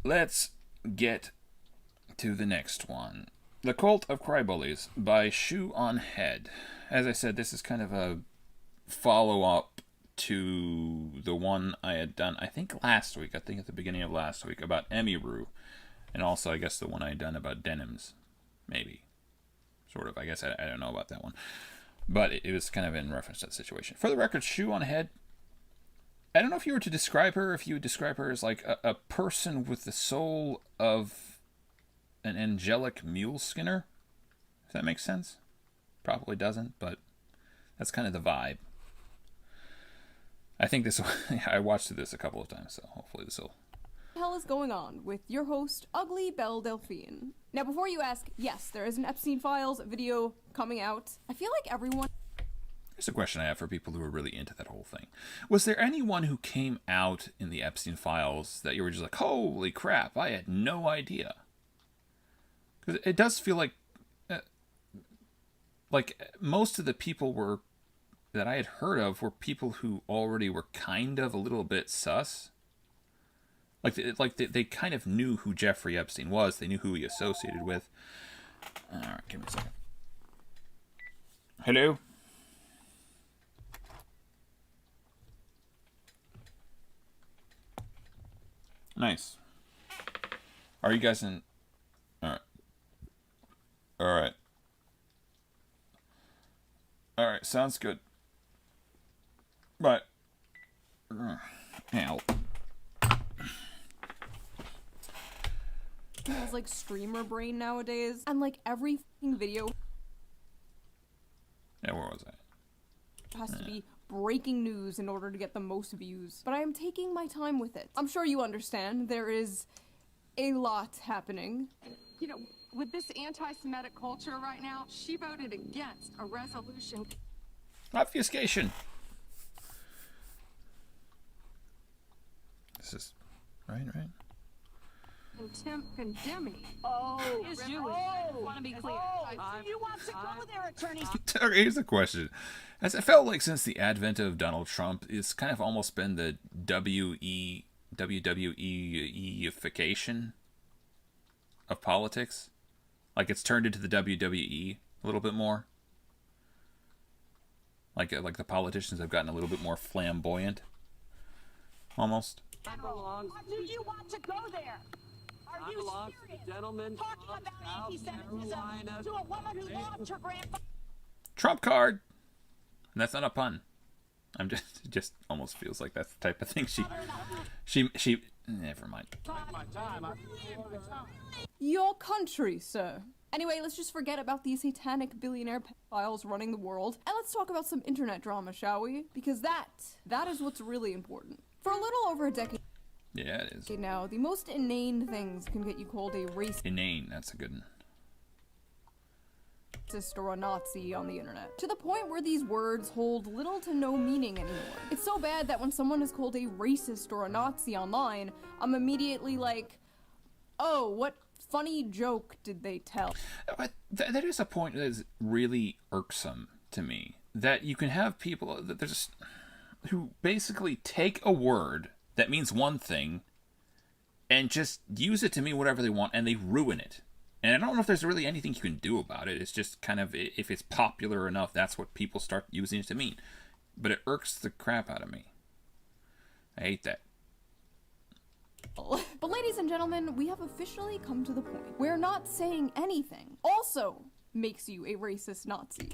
let's get to the next one. The Cult of Crybullies by Shoe on Head. As I said, this is kind of a follow-up to the one I had done, I think last week, I think at the beginning of last week, about Emiru. And also, I guess, the one I had done about Denims. Maybe. Sort of. I guess I don't know about that one. But it was kind of in reference to that situation. For the record, Shoe on Head, I don't know if you were to describe her, if you would describe her as like a person with the soul of an angelic mule skinner. If that makes sense. Probably doesn't, but that's kind of the vibe. I think this, I watched this a couple of times, so hopefully this will. What the hell is going on with your host, Ugly Belle Delphine? Now, before you ask, yes, there is an Epstein Files video coming out. I feel like everyone... Here's a question I have for people who are really into that whole thing. Was there anyone who came out in the Epstein Files that you were just like, holy crap, I had no idea? Because it does feel like most of the people that I had heard of were people who already were kind of a little bit sus. They kind of knew who Jeffrey Epstein was. They knew who he associated with. All right, give me a second. Hello? Nice. Are you guys in... Alright. Alright. Alright, sounds good. But... Ow. It has like streamer brain nowadays, and like every fucking video Yeah, where was I? has to be breaking news in order to get the most views. But I am taking my time with it. I'm sure you understand there is a lot happening. You know, with this anti-Semitic culture right now, she voted against a resolution. Obfuscation. This is... Right? Condemning. Oh, is Jewish. Jewish. I want to be clear. You want to go there, attorney? Here's a question. As it felt like since the advent of Donald Trump, it's kind of almost been the WWE-ification of politics. Like it's turned into the WWE a little bit more. Like the politicians have gotten a little bit more flamboyant. Almost. Do you want to go there? Are you serious? Talking about anti-Semitism to a woman who lost her grandfather. Trump card. And that's not a pun. I'm just it just almost feels like that's the type of thing she never mind. Your country, sir. Anyway, let's just forget about these satanic billionaire pedophiles running the world, and let's talk about some internet drama, shall we? Because that is what's really important. For a little over a decade Yeah, it is. now, the most inane things can get you called a racist Inane, that's a good one. or a Nazi on the internet. To the point where these words hold little to no meaning anymore. It's so bad that when someone is called a racist or a Nazi online, I'm immediately like, oh, what funny joke did they tell? But that is a point that is really irksome to me. That you can have people that there's who basically take a word that means one thing and just use it to mean whatever they want, and they ruin it. And I don't know if there's really anything you can do about it. It's just kind of, if it's popular enough, that's what people start using it to mean. But it irks the crap out of me. I hate that. But ladies and gentlemen, we have officially come to the point where not saying anything also makes you a racist Nazi.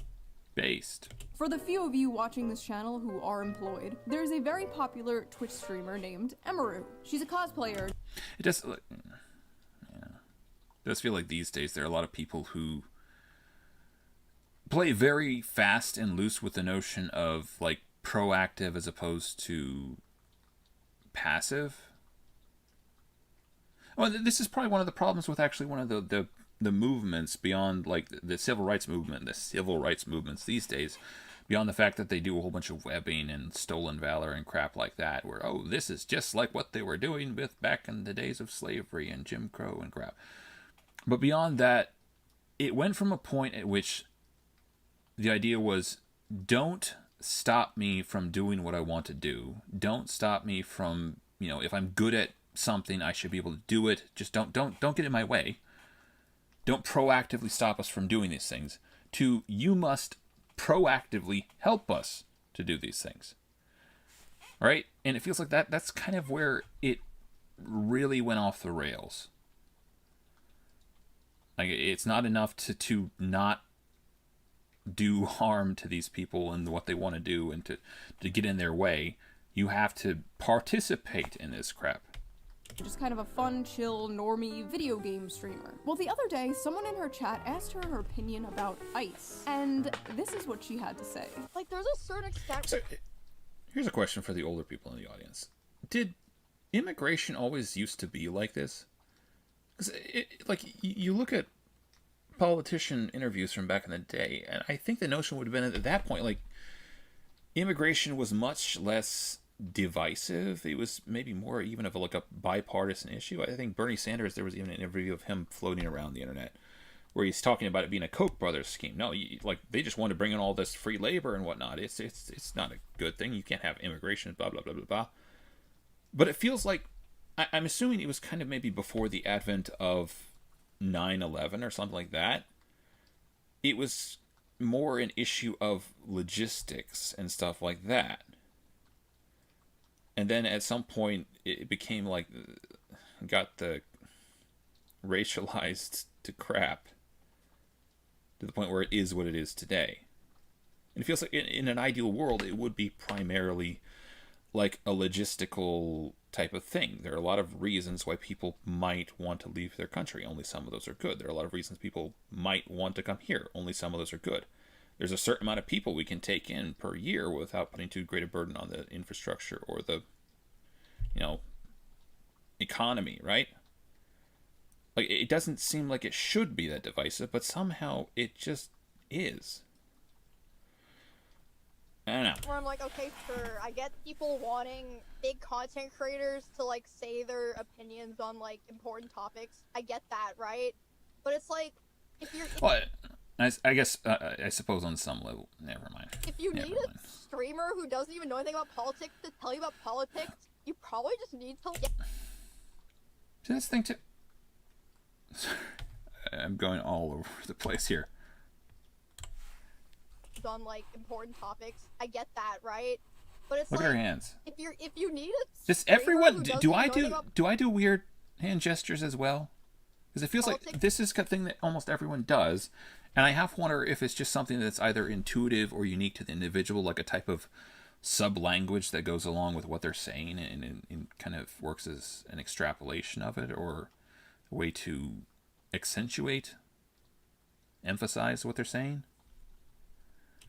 Based. For the few of you watching this channel who are employed, there's a very popular Twitch streamer named Emiru. She's a cosplayer. It does, yeah. It does feel like these days there are a lot of people who play very fast and loose with the notion of like proactive as opposed to passive. Well, this is probably one of the problems with actually one of the movements beyond like the civil rights movement, the civil rights movements these days, beyond the fact that they do a whole bunch of webbing and stolen valor and crap like that, where, oh, this is just like what they were doing with back in the days of slavery and Jim Crow and crap. But beyond that, it went from a point at which the idea was, don't stop me from doing what I want to do. Don't stop me from, if I'm good at something, I should be able to do it. Just don't get in my way. Don't proactively stop us from doing these things. To, you must proactively help us to do these things. Right? And it feels like that's kind of where it really went off the rails. Like, it's not enough to not do harm to these people and what they want to do and to get in their way. You have to participate in this crap. Just kind of a fun, chill, normie video game streamer. Well, the other day, someone in her chat asked her her opinion about ICE, and this is what she had to say. Like, there's a certain extent... So, here's a question for the older people in the audience. Did immigration always used to be like this? Because, like, you look at politician interviews from back in the day, and I think the notion would have been at that point, like, immigration was much less divisive. It was maybe more even of a bipartisan issue. I think Bernie Sanders, there was even an interview of him floating around the internet where he's talking about it being a Koch brothers scheme. No, they just want to bring in all this free labor and whatnot. It's not a good thing. You can't have immigration, blah, blah, blah, blah, blah. But it feels like, I'm assuming it was kind of maybe before the advent of 9/11 or something like that. It was more an issue of logistics and stuff like that. And then at some point, it became like, got the racialized to crap to the point where it is what it is today. And it feels like in an ideal world, it would be primarily like a logistical type of thing. There are a lot of reasons why people might want to leave their country. Only some of those are good. There are a lot of reasons people might want to come here. Only some of those are good. There's a certain amount of people we can take in per year without putting too great a burden on the infrastructure or the, economy, right? Like, it doesn't seem like it should be that divisive, but somehow it just is. I don't know. Where I'm like, okay, sure, I get people wanting big content creators to, like, say their opinions on, like, important topics. I get that, right? But it's like, Well, I guess, I suppose on some level, never mind. If you need a streamer who doesn't even know anything about politics to tell you about politics, you probably just need to... See, that's the thing, too. I'm going all over the place here. On, like, important topics. I get that, right? But it's Look like, at her hands. If you need a Does streamer everyone... who doesn't Do even I know anything about do weird hand gestures as well? Because it feels like this is a thing that almost everyone does. And I half wonder if it's just something that's either intuitive or unique to the individual, like a type of sub-language that goes along with what they're saying and kind of works as an extrapolation of it, or a way to accentuate, emphasize what they're saying.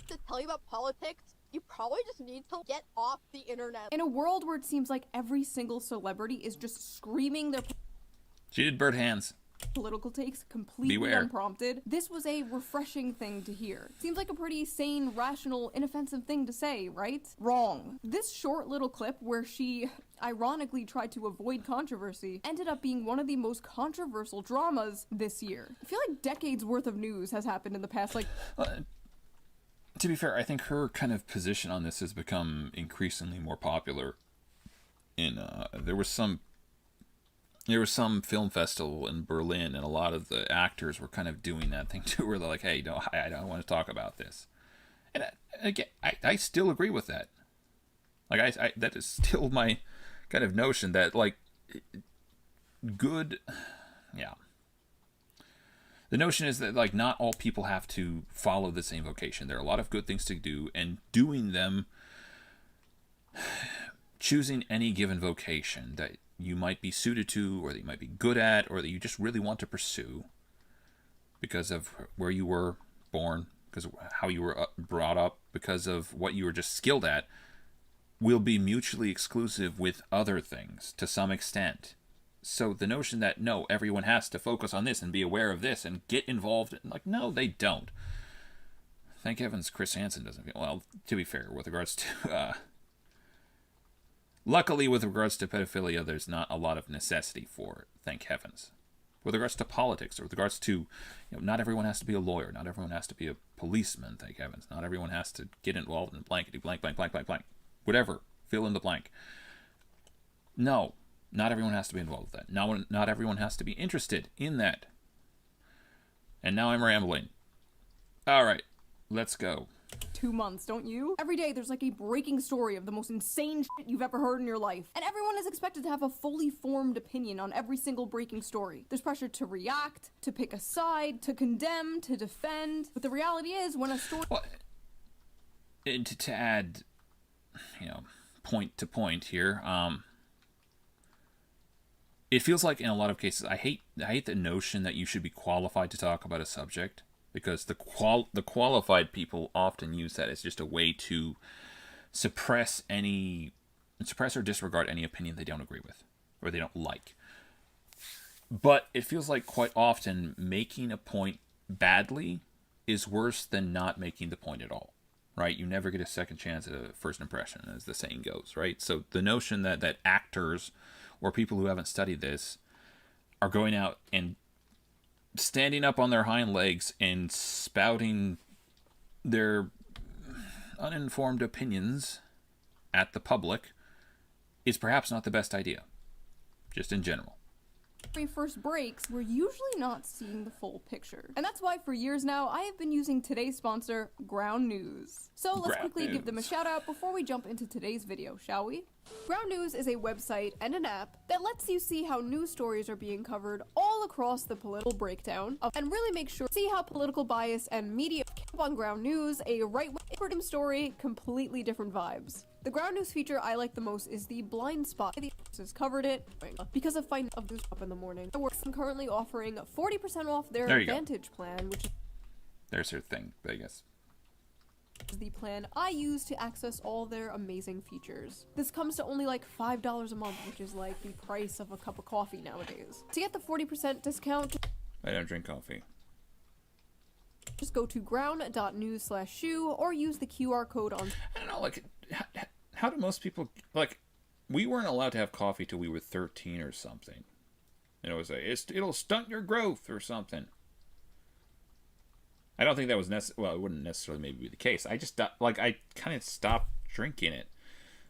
To tell you about politics, you probably just need to get off the internet. In a world where it seems like every single celebrity is just screaming their She did bird hands. political takes completely Beware. unprompted, this was a refreshing thing to hear. Seems like a pretty sane, rational, inoffensive thing to say, right? Wrong. This short little clip where she ironically tried to avoid controversy ended up being one of the most controversial dramas this year. I feel like decades worth of news has happened in the past, like... To be fair, I think her kind of position on this has become increasingly more popular. There was some film festival in Berlin, and a lot of the actors were kind of doing that thing too, where they're like, "Hey, no, I don't want to talk about this." And again, I still agree with that. Like, I that is still my kind of notion that, like, good, yeah. The notion is that, like, not all people have to follow the same vocation. There are a lot of good things to do, and doing them, choosing any given vocation that you might be suited to, or that you might be good at, or that you just really want to pursue because of where you were born, because of how you were brought up, because of what you were just skilled at, will be mutually exclusive with other things to some extent. So the notion that, no, everyone has to focus on this and be aware of this and get involved, like, no, they don't. Thank heavens Chris Hansen doesn't. Well, to be fair, with regards to... luckily, with regards to pedophilia, there's not a lot of necessity for it, thank heavens. With regards to politics, or with regards to, not everyone has to be a lawyer, not everyone has to be a policeman, thank heavens. Not everyone has to get involved in blankety blank, blank, blank, blank, blank. Whatever, fill in the blank. No. Not everyone has to be involved with that. Not everyone has to be interested in that. And now I'm rambling. All right, let's go. 2 months, don't you? Every day there's like a breaking story of the most insane shit you've ever heard in your life. And everyone is expected to have a fully formed opinion on every single breaking story. There's pressure to react, to pick a side, to condemn, to defend. But the reality is, when a story... Well, to add, point to point here, it feels like in a lot of cases, I hate the notion that you should be qualified to talk about a subject, because the qualified people often use that as just a way to suppress or disregard any opinion they don't agree with or they don't like. But it feels like quite often making a point badly is worse than not making the point at all. Right? You never get a second chance at a first impression, as the saying goes, right? So the notion that actors or people who haven't studied this are going out and standing up on their hind legs and spouting their uninformed opinions at the public is perhaps not the best idea, just in general. First breaks, we're usually not seeing the full picture. And that's why for years now, I have been using today's sponsor, Ground News. So let's quickly give them a shout out before we jump into today's video, shall we? Ground News is a website and an app that lets you see how news stories are being covered all across the political breakdown and really make sure to see how political bias and media keep on Ground News, a right-wing story, completely different vibes. The Ground News feature I like the most is the blind spot. The has covered it because of finding of news up in the morning. They're currently offering 40% off their Advantage plan, which is there's her thing, I guess. Is the plan I use to access all their amazing features. This comes to only like $5 a month, which is like the price of a cup of coffee nowadays. To get the 40% discount, I don't drink coffee. Just go to ground.news/shoe or use the QR code on. I don't know, like, how do most people, like, we weren't allowed to have coffee till we were 13 or something. And it was it'll stunt your growth or something. I don't think that was well, it wouldn't necessarily maybe be the case. I just, like, I kind of stopped drinking it.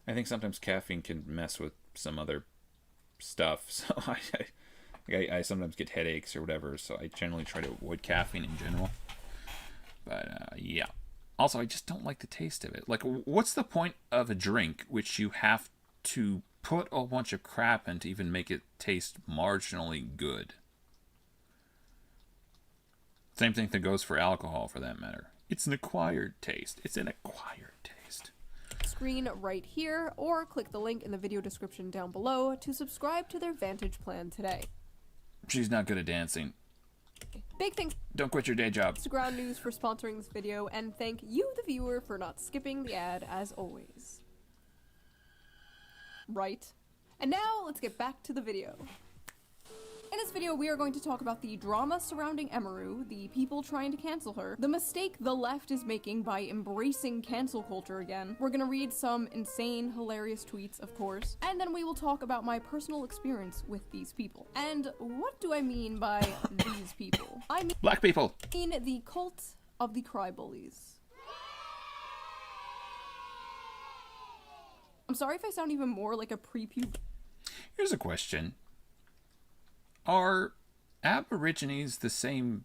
I think sometimes caffeine can mess with some other stuff, so I sometimes get headaches or whatever, so I generally try to avoid caffeine in general. But, yeah. Also, I just don't like the taste of it. Like, what's the point of a drink which you have to put a bunch of crap in to even make it taste marginally good? Same thing that goes for alcohol, for that matter. It's an acquired taste. It's an acquired taste. Screen right here, or click the link in the video description down below to subscribe to their Vantage plan today. She's not good at dancing. Big thanks Don't quit your day job. to Ground News for sponsoring this video, and thank you, the viewer, for not skipping the ad as always. Right? And now, let's get back to the video. In this video, we are going to talk about the drama surrounding Emiru, the people trying to cancel her, the mistake the left is making by embracing cancel culture again. We're gonna read some insane, hilarious tweets, of course, and then we will talk about my personal experience with these people. And what do I mean by these people? I mean Black people. the cult of the crybullies. I'm sorry if I sound even more like a pre-pubescent. Here's a question. Are Aborigines the same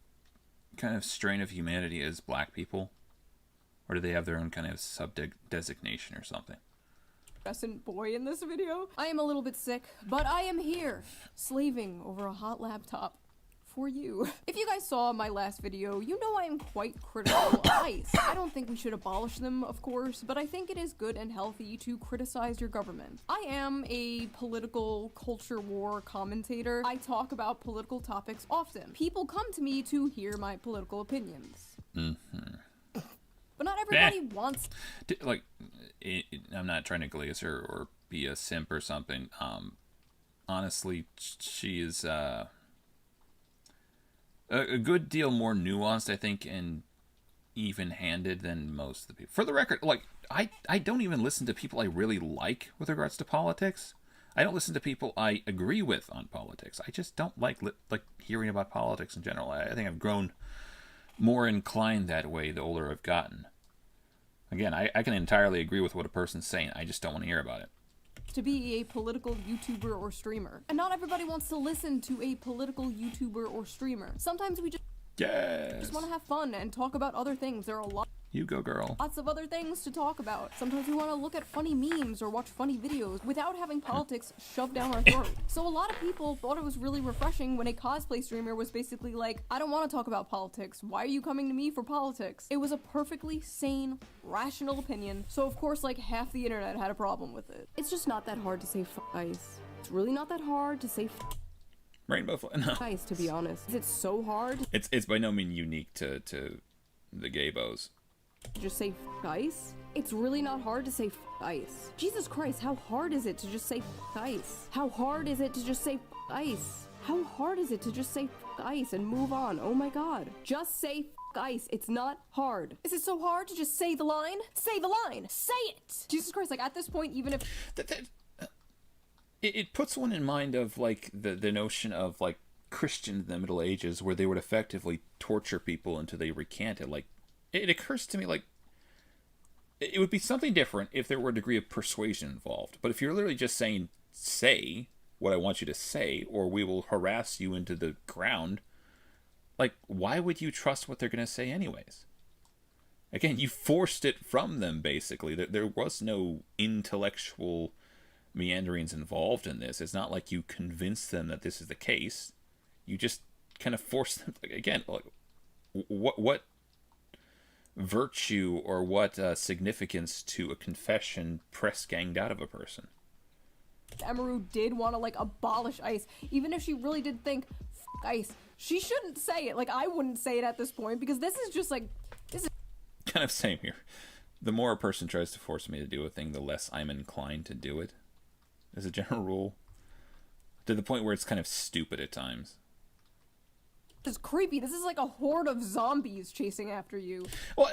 kind of strain of humanity as black people? Or do they have their own kind of sub-designation or something? Boy in this video. I am a little bit sick, but I am here, slaving over a hot laptop for you. If you guys saw my last video, you know I am quite critical of ICE. I don't think we should abolish them, of course, but I think it is good and healthy to criticize your government. I am a political culture war commentator. I talk about political topics often. People come to me to hear my political opinions. But not everybody wants... Like, I'm not trying to glaze her or be a simp or something. Honestly, she is... a good deal more nuanced, I think, and even-handed than most of the people. For the record, like, I don't even listen to people I really like with regards to politics. I don't listen to people I agree with on politics. I just don't like hearing about politics in general. I think I've grown more inclined that way the older I've gotten. Again, I can entirely agree with what a person's saying. I just don't want to hear about it. to be a political YouTuber or streamer. And not everybody wants to listen to a political YouTuber or streamer. Sometimes we just want to have fun and talk about other things. There are You go, girl. lots of other things to talk about. Sometimes we want to look at funny memes or watch funny videos without having politics shoved down our throat. So a lot of people thought it was really refreshing when a cosplay streamer was basically like, I don't want to talk about politics. Why are you coming to me for politics? It was a perfectly sane, rational opinion. So of course, like, half the internet had a problem with it. It's just not that hard to say ice. It's really not that hard to say Rainbow no. ice, to be honest. Is it so hard? It's by no means unique to the gaybos. Just say ice? It's really not hard to say ice. Jesus Christ, how hard is it to just say ice? How hard is it to just say ice? How hard is it to just say ice and move on? Oh my god. Just say ice. It's not hard. Is it so hard to just say the line? Say the line! Say it! Jesus Christ, like, at this point, even if... It puts one in mind of, like, the notion of, like, Christians in the Middle Ages, where they would effectively torture people until they recanted. Like, it occurs to me, like, it would be something different if there were a degree of persuasion involved. But if you're literally just saying, say what I want you to say, or we will harass you into the ground, like, why would you trust what they're going to say anyways? Again, you forced it from them, basically. There was no intellectual meanderings involved in this. It's not like you convinced them that this is the case. You just kind of forced them. Again, like, what virtue or what significance to a confession press ganged out of a person? Emiru did want to, like, abolish ice, even if she really did think ice, she shouldn't say it. Like, I wouldn't say it at this point, because this is just like, this is kind of same here. The more a person tries to force me to do a thing, the less I'm inclined to do it, as a general rule, to the point where it's kind of stupid at times. just creepy. This is like a horde of zombies chasing after you. Well,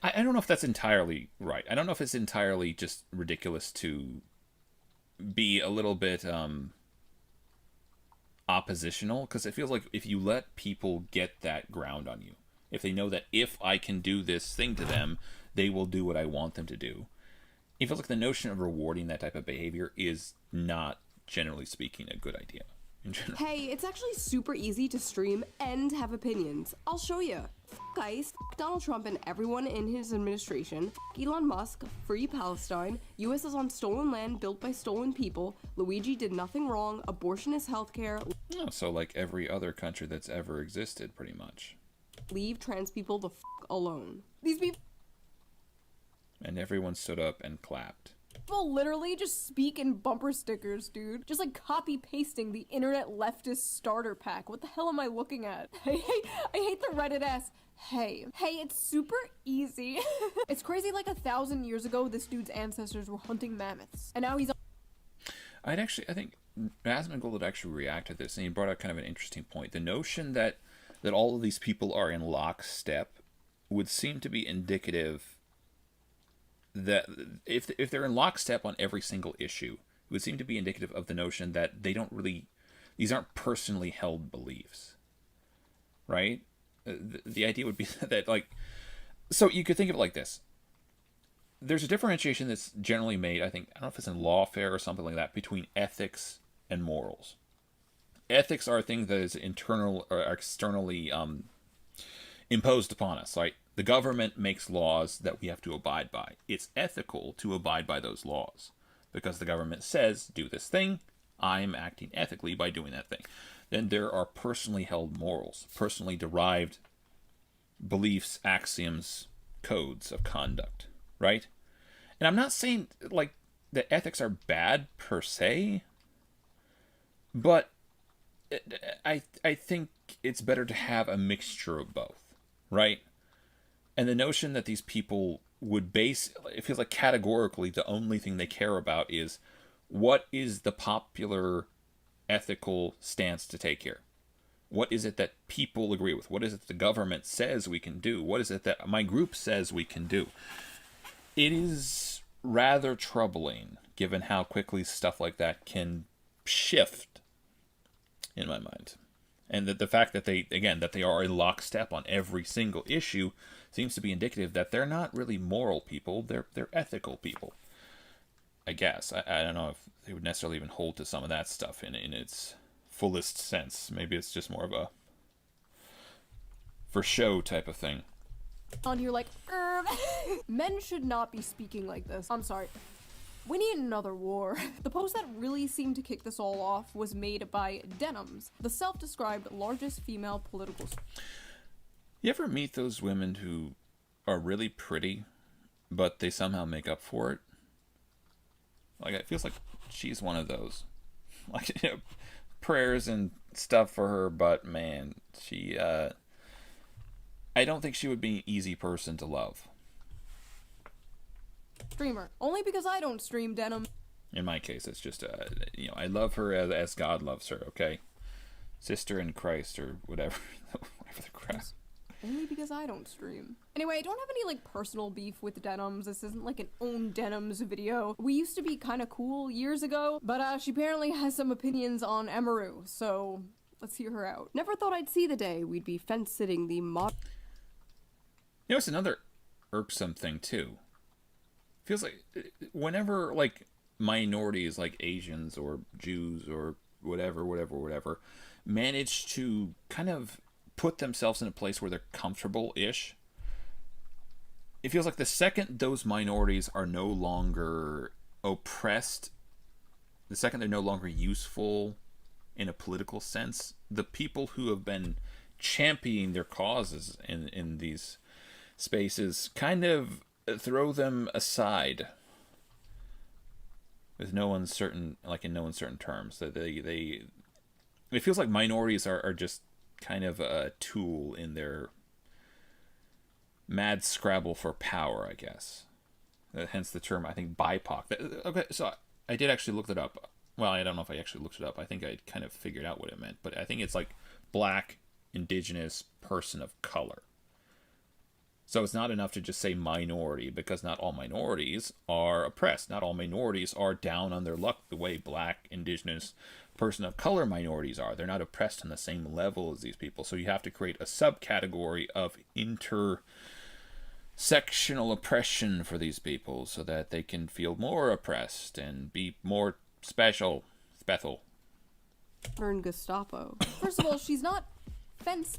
I don't know if that's entirely right. I don't know if it's entirely just ridiculous to be a little bit oppositional, because it feels like if you let people get that ground on you, if they know that if I can do this thing to them, they will do what I want them to do, it feels like the notion of rewarding that type of behavior is not, generally speaking, a good idea. Hey, it's actually super easy to stream and have opinions. I'll show you. Guys, Donald Trump and everyone in his administration. Elon Musk, free Palestine. US is on stolen land built by stolen people. Luigi did nothing wrong. Abortion is healthcare. Oh, so like every other country that's ever existed, pretty much. Leave trans people the alone. These people... And everyone stood up and clapped. People literally just speak in bumper stickers, dude. Just like copy pasting the internet leftist starter pack. What the hell am I looking at? I hate the Reddit ass. Hey, it's super easy. It's crazy, like 1,000 years ago, this dude's ancestors were hunting mammoths. And now he's... I think Asmongold had actually reacted to this, and he brought out kind of an interesting point. The notion that all of these people are in lockstep would seem to be indicative that if they're in lockstep on every single issue, it would seem to be indicative of the notion that these aren't personally held beliefs, right? The idea would be that, like, so you could think of it like this. There's a differentiation that's generally made, I don't know if it's in lawfare or something like that, between ethics and morals. Ethics are a thing that is internal or externally imposed upon us, right? The government makes laws that we have to abide by. It's ethical to abide by those laws because the government says, do this thing, I'm acting ethically by doing that thing. Then there are personally held morals, personally derived beliefs, axioms, codes of conduct, right? And I'm not saying like that ethics are bad per se, but I think it's better to have a mixture of both, right? And the notion that these people would base, it feels like categorically the only thing they care about is what is the popular ethical stance to take here? What is it that people agree with? What is it the government says we can do? What is it that my group says we can do? It is rather troubling given how quickly stuff like that can shift in my mind. And that the fact that they are in lockstep on every single issue seems to be indicative that they're not really moral people, they're ethical people. I guess. I don't know if they would necessarily even hold to some of that stuff in its fullest sense. Maybe it's just more of a for show type of thing. On you're like, men should not be speaking like this. I'm sorry. We need another war. The post that really seemed to kick this all off was made by Denims, the self-described largest female political... You ever meet those women who are really pretty, but they somehow make up for it? Like, it feels like she's one of those. Like, you know, prayers and stuff for her, but man, she, I don't think she would be an easy person to love. Streamer. Only because I don't stream Denim. In my case, it's just, you know, I love her as God loves her, okay? Sister in Christ, or whatever, whatever the crap. Only because I don't stream. Anyway, I don't have any, like, personal beef with Denims. This isn't, like, an own Denims video. We used to be kind of cool years ago, but, she apparently has some opinions on Emiru, so let's hear her out. Never thought I'd see the day we'd be fence-sitting the mod... You know, it's another irksome thing, too. Feels like, whenever, like, minorities, like Asians or Jews or whatever, manage to kind of put themselves in a place where they're comfortable-ish, it feels like the second those minorities are no longer oppressed, the second they're no longer useful in a political sense, the people who have been championing their causes in these spaces kind of throw them aside with no uncertain, like in no uncertain terms. That it feels like minorities are just kind of a tool in their mad scrabble for power, I guess. Hence the term, I think, BIPOC. Okay, so I did actually look that up. Well, I don't know if I actually looked it up. I think I kind of figured out what it meant. But I think it's like black, indigenous, person of color. So it's not enough to just say minority, because not all minorities are oppressed. Not all minorities are down on their luck the way black, indigenous, person of color minorities are. They're not oppressed on the same level as these people. So you have to create a subcategory of intersectional oppression for these people so that they can feel more oppressed and be more special. Modern Gestapo. First of all, she's not fence...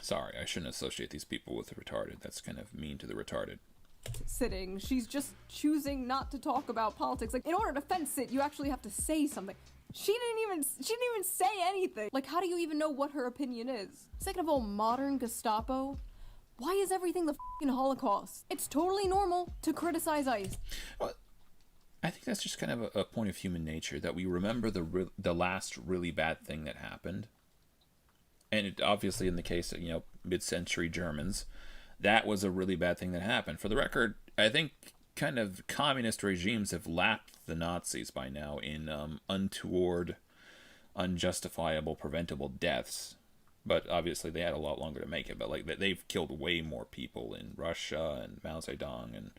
Sorry, I shouldn't associate these people with the retarded. That's kind of mean to the retarded. Sitting. She's just choosing not to talk about politics. Like, in order to fence sit, you actually have to say something. She didn't even say anything. Like, how do you even know what her opinion is? Second of all, modern Gestapo. Why is everything the f***ing Holocaust? It's totally normal to criticize ICE. Well, I think that's just kind of a point of human nature, that we remember the last really bad thing that happened. And it, obviously in the case of, you know, mid-century Germans, that was a really bad thing that happened. For the record, I think kind of communist regimes have lapped the Nazis by now in untoward, unjustifiable, preventable deaths. But obviously they had a lot longer to make it. But like they've killed way more people in Russia and Mao Zedong and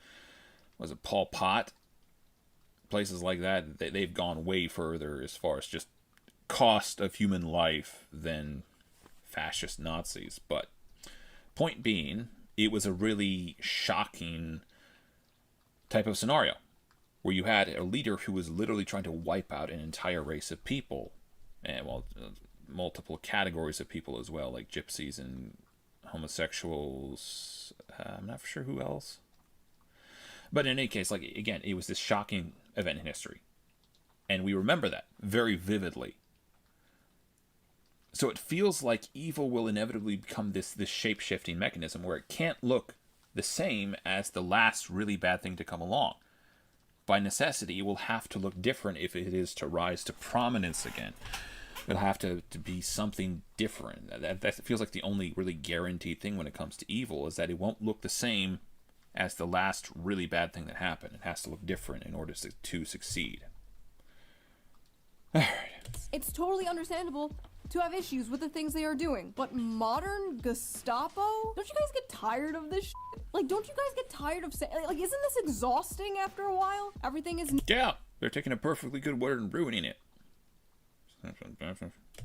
was it Pol Pot? Places like that. They've gone way further as far as just cost of human life than fascist Nazis. But point being, it was a really shocking type of scenario where you had a leader who was literally trying to wipe out an entire race of people, and well, multiple categories of people as well, like gypsies and homosexuals. I'm not sure who else, but in any case, like, again, it was this shocking event in history, and we remember that very vividly. So it feels like evil will inevitably become this shape-shifting mechanism where it can't look the same as the last really bad thing to come along. By necessity, it will have to look different if it is to rise to prominence again. It'll have to be something different. That feels like the only really guaranteed thing when it comes to evil, is that it won't look the same as the last really bad thing that happened. It has to look different in order to succeed. Alright. It's totally understandable to have issues with the things they are doing. But modern Gestapo? Don't you guys get tired of this shit? Like, don't you guys get tired of saying, like, isn't this exhausting after a while? Everything is... Yeah, they're taking a perfectly good word and ruining it.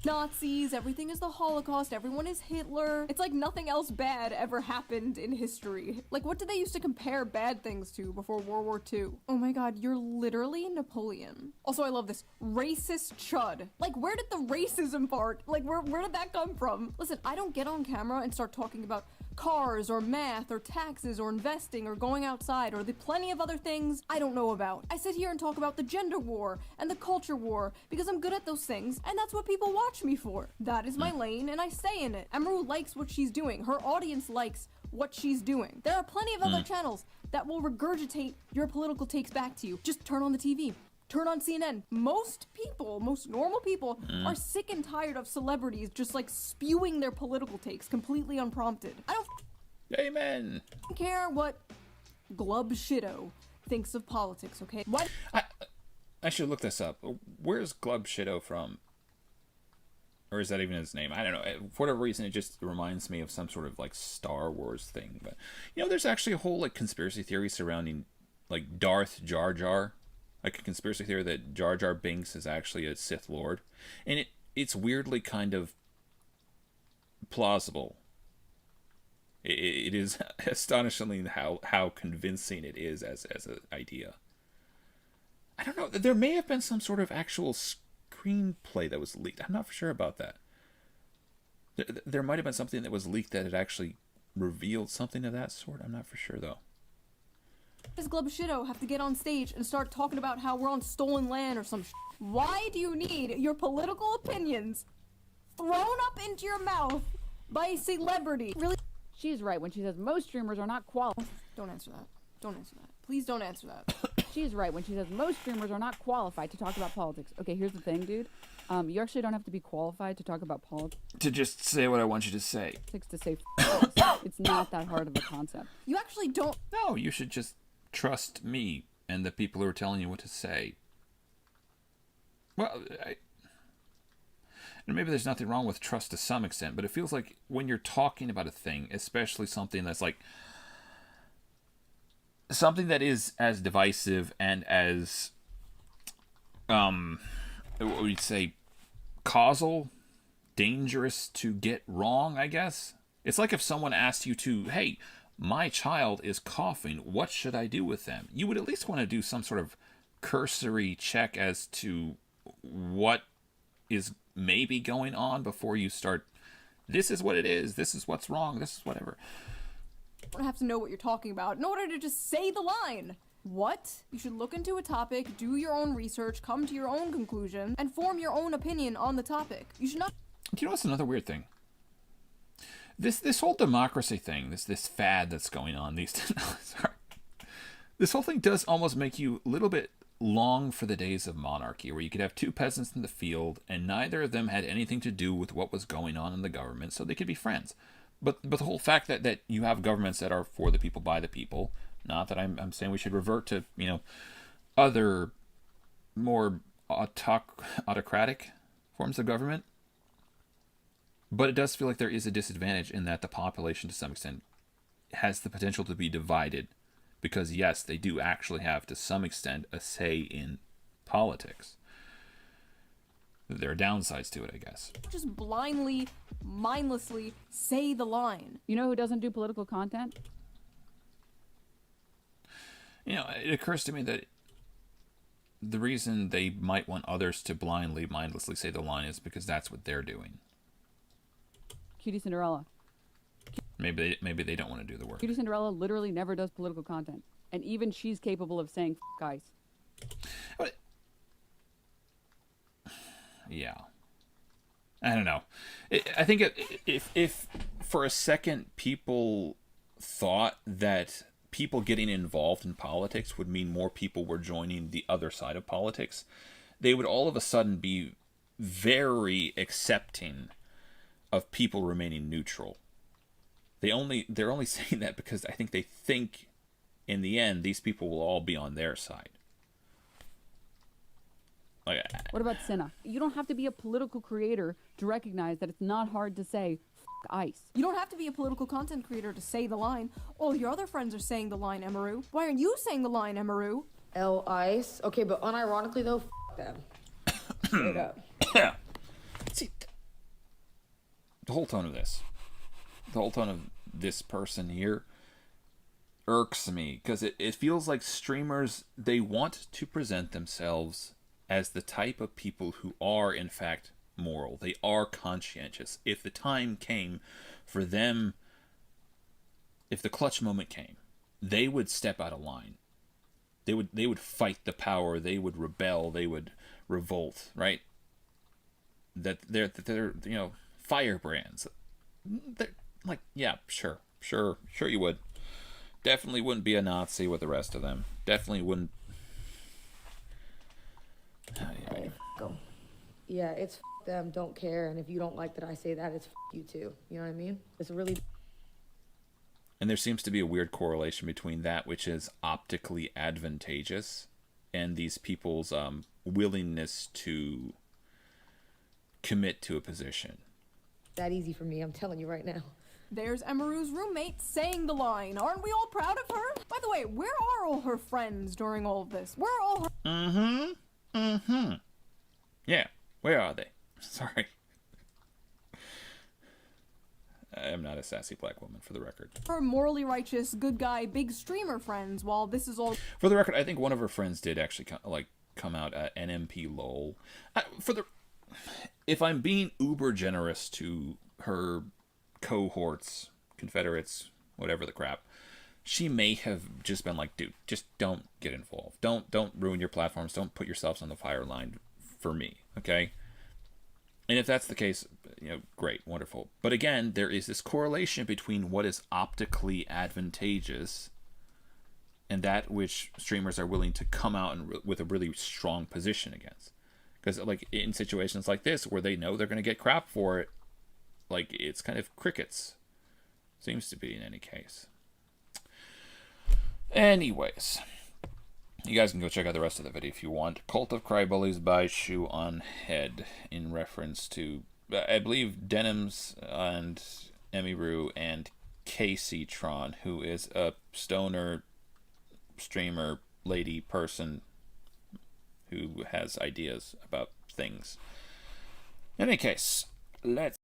Nazis, everything is the Holocaust, everyone is Hitler. It's like nothing else bad ever happened in history. Like, what did they used to compare bad things to before World War II? Oh my god, you're literally Napoleon. Also, I love this. Racist chud. Like, where did the racism part, like, where did that come from? Listen, I don't get on camera and start talking about cars or math or taxes or investing or going outside or the plenty of other things I don't know about. I sit here and talk about the gender war and the culture war because I'm good at those things and that's what people watch me for. That is my lane and I stay in it. Emiru likes what she's doing. Her audience likes what she's doing. There are plenty of other channels that will regurgitate your political takes back to you. Just turn on the TV. Turn on CNN. Most people, most normal people, are sick and tired of celebrities just like spewing their political takes completely unprompted. I don't Amen. care what Glub Shido thinks of politics, okay? What? I should look this up. Where's Glub Shido from? Or is that even his name? I don't know. For whatever reason, it just reminds me of some sort of like Star Wars thing. But you know, there's actually a whole like conspiracy theory surrounding like Darth Jar Jar. Like a conspiracy theory that Jar Jar Binks is actually a Sith Lord. And it's weirdly kind of plausible. It is astonishingly how convincing it is as an idea. I don't know. There may have been some sort of actual screenplay that was leaked. I'm not for sure about that. There might have been something that was leaked that had actually revealed something of that sort. I'm not for sure, though. Does Glub Shido have to get on stage and start talking about how we're on stolen land or some Why do you need your political opinions thrown up into your mouth by a celebrity? Really? She's right when she says most streamers are not qualified. Don't answer that. Don't answer that. Please don't answer that. She's right when she says most streamers are not qualified to talk about politics. Okay, here's the thing, dude. You actually don't have to be qualified to talk about politics. To just say what I want you to say. To say it's not that hard of a concept. You actually don't. No, you should just trust me and the people who are telling you what to say. Well, and maybe there's nothing wrong with trust to some extent, but it feels like when you're talking about a thing, especially something that's like something that is as divisive and as what we'd say causal, dangerous to get wrong, I guess. It's like if someone asked you to, hey, my child is coughing, what should I do with them? You would at least want to do some sort of cursory check as to what is maybe going on before you start, this is what it is, this is what's wrong, this is whatever. You don't have to know what you're talking about in order to just say the line. What? You should look into a topic, do your own research, come to your own conclusion, and form your own opinion on the topic. You should not... Do you know what's another weird thing? This whole democracy thing, this fad that's going on, this whole thing does almost make you a little bit long for the days of monarchy, where you could have two peasants in the field, and neither of them had anything to do with what was going on in the government, so they could be friends. But the whole fact that you have governments that are for the people, by the people, not that I'm saying we should revert to, you know, other more autocratic forms of government, but it does feel like there is a disadvantage in that the population, to some extent, has the potential to be divided. Because, yes, they do actually have, to some extent, a say in politics. There are downsides to it, I guess. Just blindly, mindlessly say the line. You know who doesn't do political content? You know, it occurs to me that the reason they might want others to blindly, mindlessly say the line is because that's what they're doing. Cutie Cinderella. Maybe they don't want to do the work. Cutie Cinderella literally never does political content. And even she's capable of saying F ice. But, yeah. I don't know. I think if for a second people thought that people getting involved in politics would mean more people were joining the other side of politics, they would all of a sudden be very accepting of people remaining neutral. They're only saying that because I think they think in the end these people will all be on their side. Like, what about Cinna? You don't have to be a political creator to recognize that it's not hard to say F ice. You don't have to be a political content creator to say the line. All your other friends are saying the line, Emiru. Why aren't you saying the line, Emiru? L ice. Okay, but unironically though, them. Straight up. see, the whole tone of this person here irks me, because it feels like streamers, they want to present themselves as the type of people who are in fact moral. They are conscientious. If the time came for them, if the clutch moment came, they would step out of line. They would fight the power. They would rebel. They would revolt. Right? That they're firebrands. They're like, yeah, sure you would. Definitely wouldn't be a Nazi with the rest of them. Definitely wouldn't. Hey, go. Yeah, it's them. Don't care. And if you don't like that I say that, it's you too. You know what I mean? It's really. And there seems to be a weird correlation between that which is optically advantageous and these people's willingness to commit to a position. That easy for me, I'm telling you right now. There's Emiru's roommate saying the line. Aren't we all proud of her? By the way, where are all her friends during all of this? Where are all her... Yeah, where are they? Sorry. I am not a sassy black woman, for the record. Her morally righteous, good guy, big streamer friends, while this is all... For the record, I think one of her friends did actually come out at NMP lol. If I'm being uber generous to her cohorts, Confederates, whatever the crap, she may have just been like, dude, just don't get involved. Don't ruin your platforms. Don't put yourselves on the fire line for me, okay? And if that's the case, great, wonderful. But again, there is this correlation between what is optically advantageous and that which streamers are willing to come out with a really strong position against. Because like in situations like this, where they know they're going to get crap for it, like it's kind of crickets. Seems to be in any case. Anyways, you guys can go check out the rest of the video if you want. Cult of Crybullies by Shoe on Head, in reference to, I believe, Denims and Emiru and Casey Tron, who is a stoner streamer lady person who has ideas about things. In any case, let's